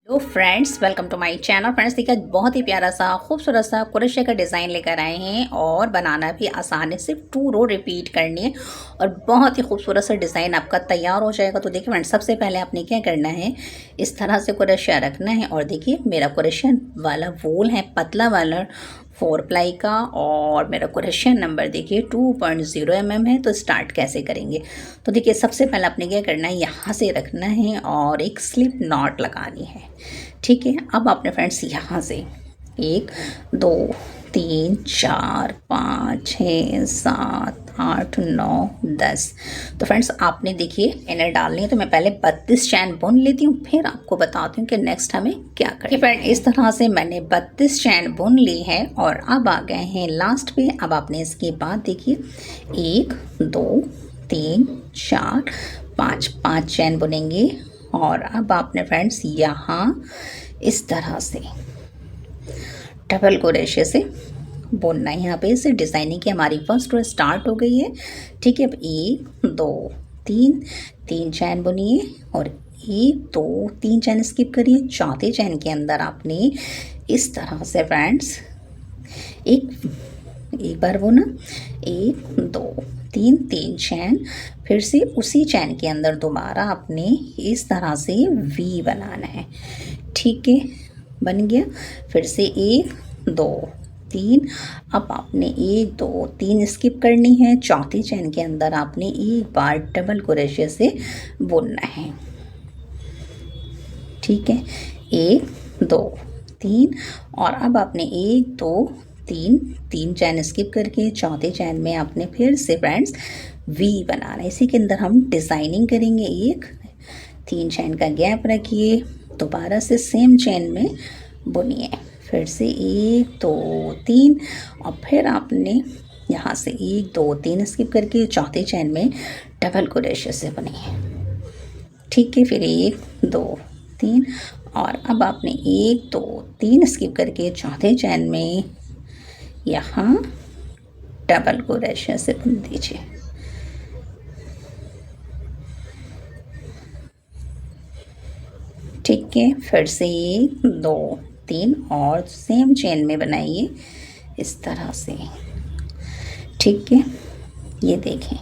तो friends welcome to my channel. Friends देखिए बहुत ही प्यारा सा खूबसूरत सा क्रोशे का डिज़ाइन लेकर आए हैं और बनाना भी आसान है। सिर्फ 2 रो रिपीट करनी है और बहुत ही खूबसूरत सा डिज़ाइन आपका तैयार हो जाएगा। तो देखिए फ्रेंड्स सबसे पहले आपने क्या करना है, इस तरह से क्रोशा रखना है और देखिए मेरा क्रोशा वाला वूल है पतला वाला 4 प्लाई का और मेरा क्रोशा नंबर देखिए 2.0 mm है। तो स्टार्ट कैसे करेंगे, तो देखिए सबसे पहले आपने क्या करना है, यहाँ से रखना है और एक स्लिप नॉट लगानी है। ठीक है, अब आपने फ्रेंड्स यहाँ से 1 2 3 4 5 6 7 8 9 10। तो फ्रेंड्स आपने देखिए इन्हें डालनी है। तो मैं पहले 32 चैन बुन लेती हूँ, फिर आपको बताती हूँ कि नेक्स्ट हमें क्या करें। फ्रेंड इस तरह से मैंने 32 चैन बुन ली है और अब आ गए हैं लास्ट पे। अब आपने इसके बाद देखिए 1 2 3 4 5 चैन बुनेंगे और अब आपने फ्रेंड्स यहाँ इस तरह से डबल क्रोशे से बुनना है। यहाँ पे इसे डिज़ाइनिंग की हमारी फर्स्ट रो स्टार्ट हो गई है। ठीक है, अब 1 2 3 चैन बुनिए और 1 2 3 चैन स्किप करिए। चौथे चैन के अंदर आपने इस तरह से फ्रेंड्स एक बार बुना, 1 2 3 चैन, फिर से उसी चैन के अंदर दोबारा आपने इस तरह से वी बनाना है। ठीक है, बन गया। फिर से 1 2 3, अब आपने 1 2 3 स्किप करनी है। चौथी चैन के अंदर आपने एक बार डबल क्रोशे से बुनना है। ठीक है, 1 2 3 और अब आपने 1 2 3 चैन स्किप करके चौथे चैन में आपने फिर से फ्रेंड्स वी बनाना है। इसी के अंदर हम डिज़ाइनिंग करेंगे। 3 चैन का गैप रखिए, दोबारा से सेम चैन में बुनिए, फिर से 1 2 3 और फिर आपने यहाँ से 1 2 3 स्किप करके चौथे चैन में डबल क्रोशे से बुनिए। ठीक है, फिर 1 2 3 और अब आपने 1 2 3 स्किप करके चौथे चैन में यहाँ डबल क्रोशे से बुन दीजिए। ठीक है, फिर से 1 2 3 और सेम चेन में बनाइए इस तरह से। ठीक है, ये देखें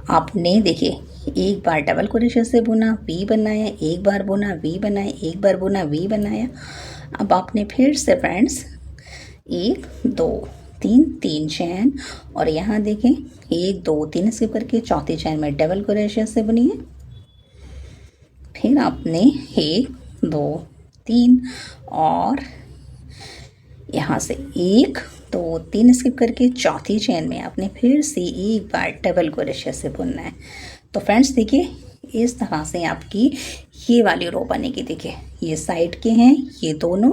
आपने देखिए एक बार डबल क्रोशे से बुना, वी बनाया, एक बार बुना, वी बनाया, एक बार बुना, वी बनाया। अब आपने फिर से फ्रेंड्स 1 2 3 चैन और यहाँ देखें 1 2 3 स्किप करके चौथी चैन में डबल क्रोशे से बुनिए। फिर आपने 1 2 3 और यहाँ से 1 2 3 स्किप करके चौथी चैन में आपने फिर से एक बार डबल क्रोशे से बुनना है। तो फ्रेंड्स देखिए इस तरह से आपकी ये वाली रो बनेगी। देखिए ये साइड के हैं ये दोनों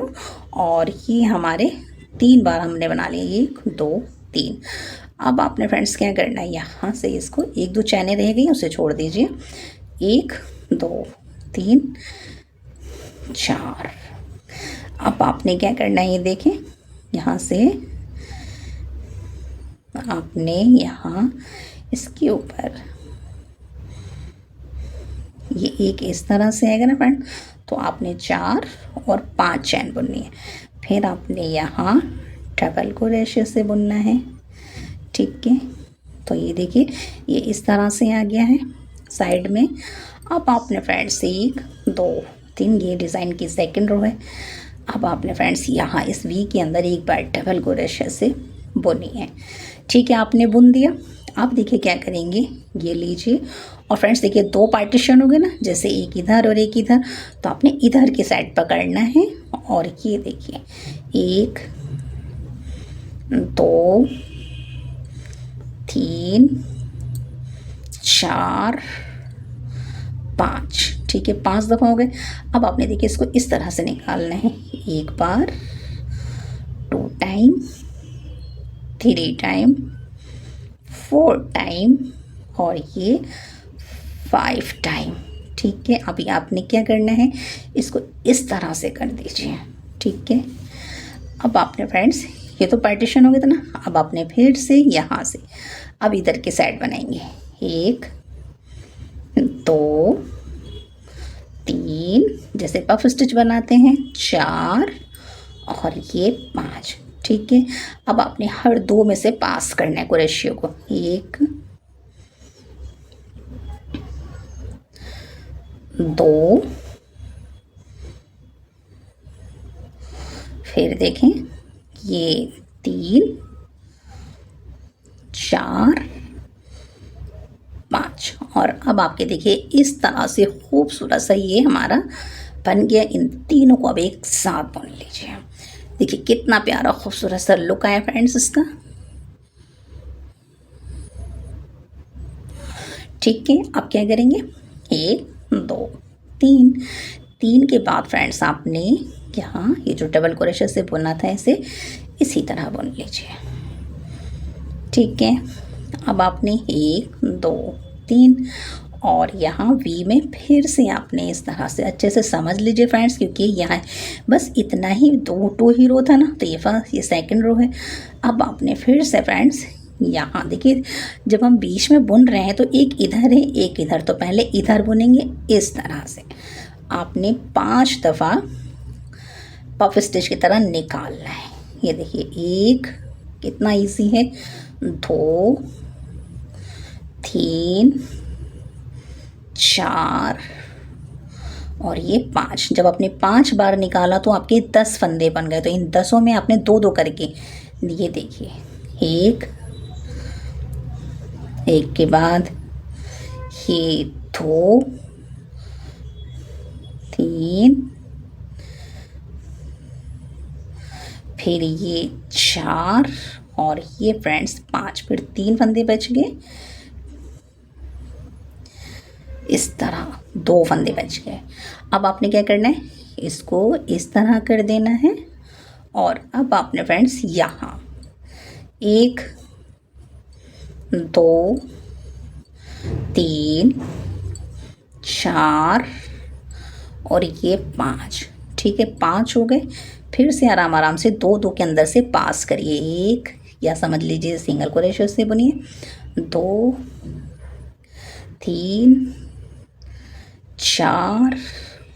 और ये हमारे 3 बार हमने बना लिए, 1 2 3। अब आपने फ्रेंड्स क्या करना है, यहाँ से इसको 1 2 चैनें रह गई उसे छोड़ दीजिए। 1 2 3 4। अब आपने क्या करना है, ये देखें यहाँ से आपने यहाँ इसके ऊपर ये एक इस तरह से आएगा ना फ्रेंड, तो आपने 4 और 5 चैन बुननी है। फिर आपने यहाँ डबल क्रोशे से बुनना है। ठीक है, तो ये देखिए ये इस तरह से आ गया है साइड में। अब आपने फ्रेंड्स 1 2 3 ये डिज़ाइन की सेकंड रो है। अब आपने फ्रेंड्स यहाँ इस वी के अंदर एक बार डबल क्रोशे से बुनी है। ठीक है, आपने बुन दिया। अब देखिए क्या करेंगे, ये लीजिए और फ्रेंड्स देखिए 2 पार्टीशन हो गए ना, जैसे एक इधर और एक इधर, तो आपने इधर की साइड पकड़ना है और ये देखिए 1 2 3 4 5। ठीक है, 5 दफ़ा हो गए। अब आपने देखिए इसको इस तरह से निकालना है, एक बार 2 टाइम 3 टाइम 4 टाइम और ये 5 टाइम। ठीक है, अभी आपने क्या करना है, इसको इस तरह से कर दीजिए। ठीक है, अब आपने फ्रेंड्स ये तो पार्टीशन हो गया था ना, अब आपने फिर से यहाँ से अब इधर की साइड बनाएंगे। 1 2 3 3, जैसे पफ स्टिच बनाते हैं 4 और ये 5। ठीक है, अब आपने हर 2 में से पास करना है क्रोशे को। 1 2, फिर देखें ये 3 4 5। और अब आपके देखिए इस तरह से खूबसूरत सा ये हमारा बन गया। इन तीनों को अब एक साथ बुन लीजिए। देखिए कितना प्यारा खूबसूरत सा लुक आया फ्रेंड्स इसका। ठीक है, अब क्या करेंगे 1 2 3। 3 के बाद फ्रेंड्स आपने यहाँ ये जो डबल क्रोशे से बुना था इसे इसी तरह बुन लीजिए। ठीक है, अब आपने 1 2 3 और यहाँ वी में फिर से आपने इस तरह से अच्छे से समझ लीजिए फ्रेंड्स, क्योंकि यहाँ बस इतना ही 2 ही रो था ना, तो ये सेकंड रो है। अब आपने फिर से फ्रेंड्स यहाँ देखिए जब हम बीच में बुन रहे हैं तो एक इधर है एक इधर, तो पहले इधर बुनेंगे इस तरह से। आपने 5 दफ़ा पफ स्टिच की तरह निकालना है। ये देखिए 1, कितना इजी है, 2 3 4 और ये 5। जब आपने 5 बार निकाला तो आपके 10 फंदे बन गए। तो इन 10 में आपने 2 2 करके, ये देखिए 1 के बाद ये 2 3 फिर ये 4 और ये फ्रेंड्स 5, फिर 3 फंदे बच गए। इस तरह 2 फंदे बच गए। अब आपने क्या करना है, इसको इस तरह कर देना है। और अब आपने फ्रेंड्स यहाँ 1 2 3 4 और ये 5। ठीक है, 5 हो गए। फिर से आराम आराम से 2 2 के अंदर से पास करिए। 1 या समझ लीजिए सिंगल क्रोशे से बुनिए, 2 3 4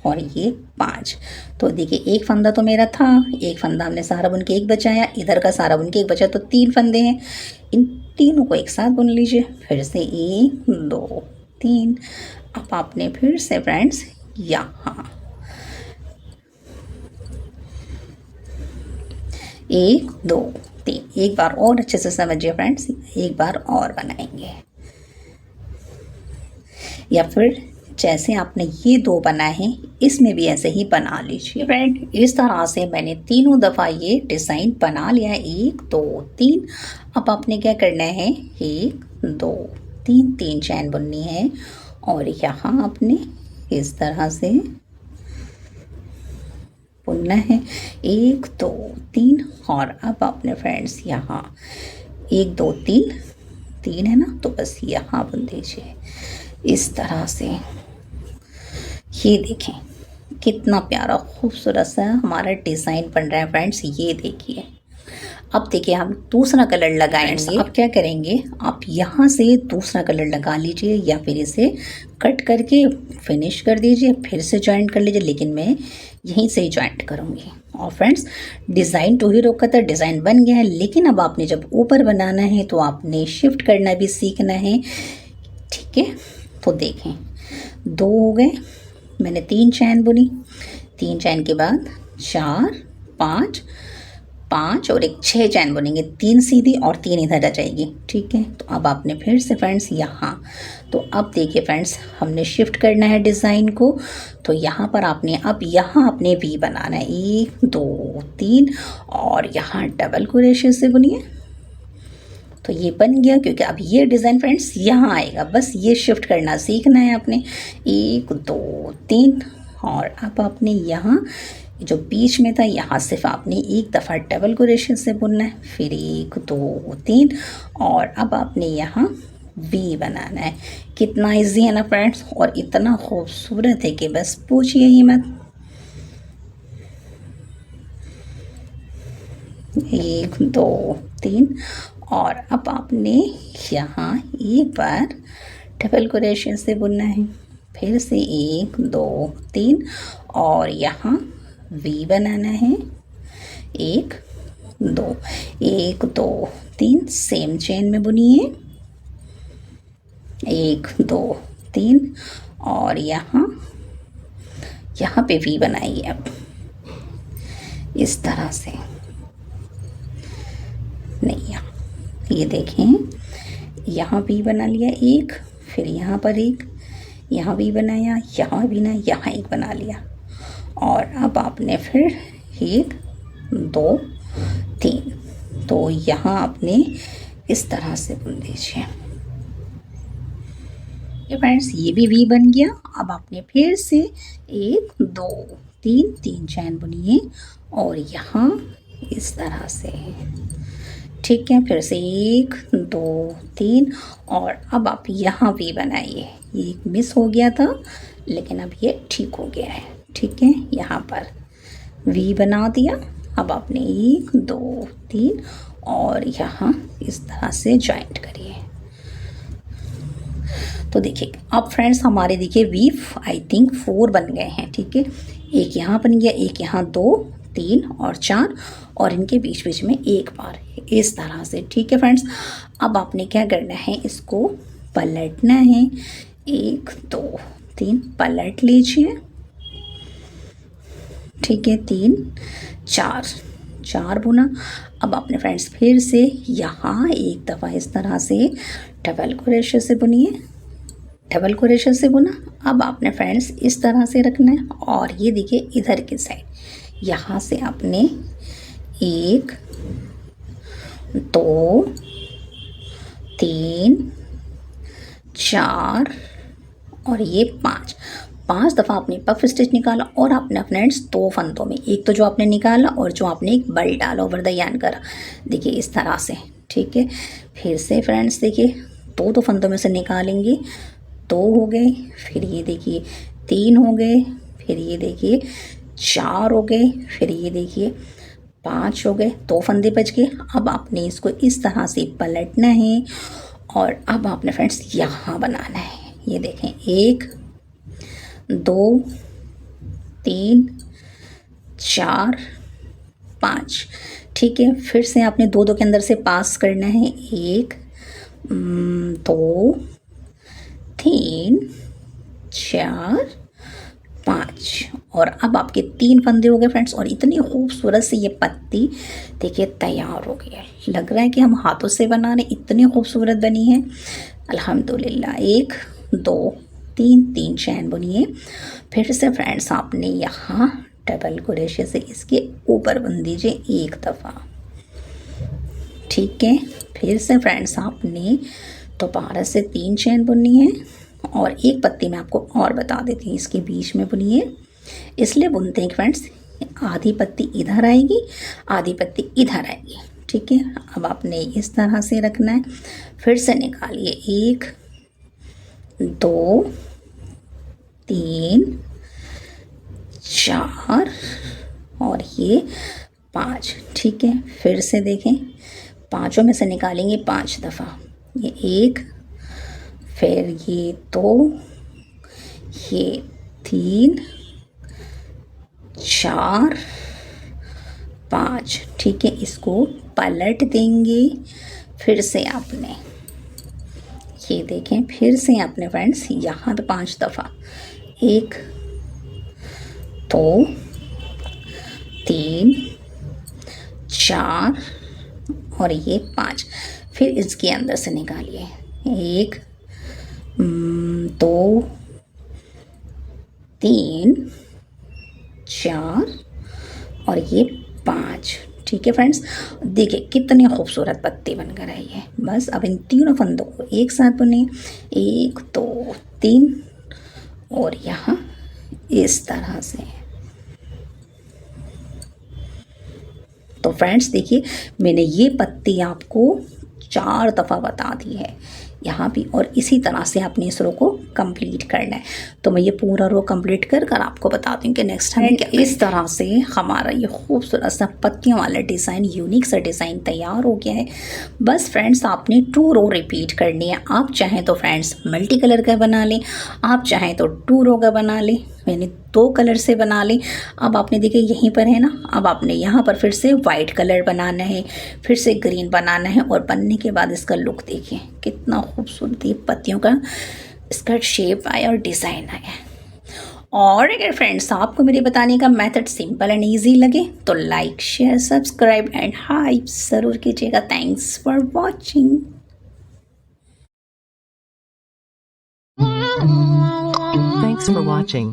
और ये 5। तो देखिए एक फंदा तो मेरा था, एक फंदा हमने सारा बुन के एक बचाया, इधर का सारा बुन के एक बचा, तो 3 फंदे हैं। इन तीनों को एक साथ बुन लीजिए। फिर से 1 2 3। अब आपने फिर से फ्रेंड्स यहाँ 1 2 3, एक बार और अच्छे से समझिए फ्रेंड्स, एक बार और बनाएंगे। या फिर जैसे आपने ये 2 बनाए हैं इसमें भी ऐसे ही बना लीजिए फ्रेंड। इस तरह से मैंने तीनों दफ़ा ये डिज़ाइन बना लिया है, 1 2 3। अब आपने क्या करना है, 1 2 3 3 चैन बुननी है और यहाँ आपने इस तरह से बुनना है, 1 2 3। और अब आपने फ्रेंड्स यहाँ 1 2 3 है ना, तो बस यहाँ बुन दीजिए इस तरह से। ये देखें कितना प्यारा खूबसूरत सा हमारा डिज़ाइन बन रहा है फ्रेंड्स। ये देखिए अब देखिए हम दूसरा कलर लगाएंगे। अब क्या करेंगे, आप यहाँ से दूसरा कलर लगा लीजिए या फिर इसे कट करके फिनिश कर दीजिए, फिर से जॉइंट कर लीजिए, लेकिन मैं यहीं से ही जॉइंट करूँगी। और फ्रेंड्स डिज़ाइन 2 ही रोका था, डिज़ाइन बन गया है, लेकिन अब आपने जब ऊपर बनाना है तो आपने शिफ्ट करना भी सीखना है। ठीक है, तो देखें 2 हो गए, मैंने 3 चैन बुनी, 3 चैन के बाद 4 5 और एक 6 चैन बुनेंगे, 3 सीधी और 3 इधर आ जाएगी। ठीक है, तो अब आपने फिर से फ्रेंड्स यहाँ, तो अब देखिए फ्रेंड्स हमने शिफ्ट करना है डिज़ाइन को, तो यहाँ पर आपने अब यहाँ अपने वी बनाना है, 1 2 3 और यहाँ डबल क्रोशे से बुनिए। तो ये बन गया, क्योंकि अब ये डिज़ाइन फ्रेंड्स यहाँ आएगा, बस ये शिफ्ट करना सीखना है आपने। 1 2 3 और अब आपने यहाँ जो बीच में था यहाँ सिर्फ आपने एक दफ़ा डबल क्रोशे से बुनना है, फिर 1 2 3 और अब आपने यहाँ वी बनाना है। कितना इजी है ना फ्रेंड्स, और इतना खूबसूरत है कि बस पूछिए ही मत। 1 2 3 और अब आपने यहाँ एक बार डबल क्रोशे से बुनना है, फिर से 1 2 3 और यहाँ वी बनाना है। 1 2 1 2 3 सेम चेन में बुनिए। 1 2 3 और यहाँ पे वी बनाइए। अब इस तरह से नहीं, ये देखें यहाँ भी बना लिया एक, फिर यहाँ पर एक, यहाँ भी बनाया, यहाँ भी ना, यहाँ एक बना लिया। और अब आपने फिर 1 2 3, तो यहाँ आपने इस तरह से बुन दीजिए। ये फ्रेंड्स ये भी वी बन गया। अब आपने फिर से 1 2 3 3 चैन बुनिए और यहाँ इस तरह से, ठीक है। फिर से 1 2 3 और अब आप यहाँ वी बनाइए। ये मिस हो गया था लेकिन अब ये ठीक हो गया है, ठीक है। यहाँ पर वी बना दिया। अब आपने 1 2 3 और यहाँ इस तरह से जॉइंट करिए। तो देखिए अब फ्रेंड्स हमारे देखिए वी आई थिंक 4 बन गए हैं, ठीक है। एक यहाँ बन गया, एक यहाँ 2 3 और 4 और इनके बीच बीच में एक बार इस तरह से, ठीक है फ्रेंड्स। अब आपने क्या करना है, इसको पलटना है। 1 2 3 पलट लीजिए, ठीक है। 3 4 बुना। अब आपने फ्रेंड्स फिर से यहाँ एक दफ़ा इस तरह से डबल क्रोशे से बुनिए, डबल क्रोशे से बुना। अब आपने फ्रेंड्स इस तरह से रखना है और ये देखिए इधर की साइड यहाँ से आपने 1 2 3 4 और ये 5 दफ़ा आपने पफ स्टिच निकाला और आपने फ्रेंड्स 2 फंदों में, एक तो जो आपने निकाला और जो आपने एक बल डाला ओवर द यार्न करा, देखिए इस तरह से, ठीक है। फिर से फ्रेंड्स देखिए 2 फंदों में से निकालेंगे, 2 हो गए, फिर ये देखिए 3 हो गए, फिर ये देखिए 4 हो गए, फिर ये देखिए 5 हो गए, 2 फंदे बच गए। अब आपने इसको इस तरह से पलटना है और अब आपने फ्रेंड्स यहाँ बनाना है। ये देखें 1 2 3 4 5, ठीक है। फिर से आपने 2 के अंदर से पास करना है। 1 2 3 4 5 और अब आपके 3 फंदे हो गए फ्रेंड्स और इतनी खूबसूरत से ये पत्ती देखिए तैयार हो गई है। लग रहा है कि हम हाथों से बना रहे, इतनी खूबसूरत बनी है अल्हम्दुलिल्लाह। 1 2 3 चैन बुनिए। फिर से फ्रेंड्स आपने यहाँ डबल क्रोशे से इसके ऊपर बुन दीजिए एक दफ़ा, ठीक है। फिर से फ्रेंड्स आपने दोबारा से 3 चैन बुननी है और एक पत्ती मैं आपको और बता देती हूँ, इसके बीच में बुनिए। इसलिए बुनते हैं कि फ्रेंड्स आधी पत्ती इधर आएगी, आधी पत्ती इधर आएगी, ठीक है। अब आपने इस तरह से रखना है। फिर से निकालिए 1 2 3 4 और ये 5, ठीक है। फिर से देखें पाँचों में से निकालेंगे 5 दफ़ा। ये 1, फिर ये 2, ये 3 4 5, ठीक है। इसको पलट देंगे। फिर से आपने ये देखें, फिर से आपने फ्रेंड्स यहाँ पे 5 दफ़ा, 1 2 3 4 और ये 5। फिर इसके अंदर से निकालिए 1 2 3 4 और ये 5, ठीक है फ्रेंड्स। देखिए कितनी खूबसूरत पत्ती बनकर आई है। बस अब इन तीनों फंदों को एक साथ बुने, 1 2 3 और यहाँ इस तरह से। तो फ्रेंड्स देखिए मैंने ये पत्ती आपको 4 दफ़ा बता दी है। यहाँ भी, और इसी तरह से आपने इस रो को कंप्लीट करना है। तो मैं ये पूरा रो कंप्लीट कर कर आपको बताती हूँ कि नेक्स्ट हमें क्या। इस तरह से हमारा ये खूबसूरत सा पत्तियों वाला डिज़ाइन, यूनिक सा डिज़ाइन तैयार हो गया है। बस फ्रेंड्स आपने 2 रो रिपीट करनी है। आप चाहें तो फ्रेंड्स मल्टी कलर का बना लें, आप चाहें तो 2 रो का बना लें, मैंने 2 कलर से बना ली। अब आपने देखिए यहीं पर है ना, अब आपने यहाँ पर फिर से वाइट कलर बनाना है, फिर से ग्रीन बनाना है, और बनने के बाद इसका लुक देखिए कितना खूबसूरत ये पत्तियों का इसका शेप आया और डिज़ाइन आया। और अगर फ्रेंड्स आपको मेरे बताने का मेथड सिंपल एंड ईजी लगे तो like, share, subscribe and hype ज़रूर कीजिएगा। Thanks for watching. Thanks for watching.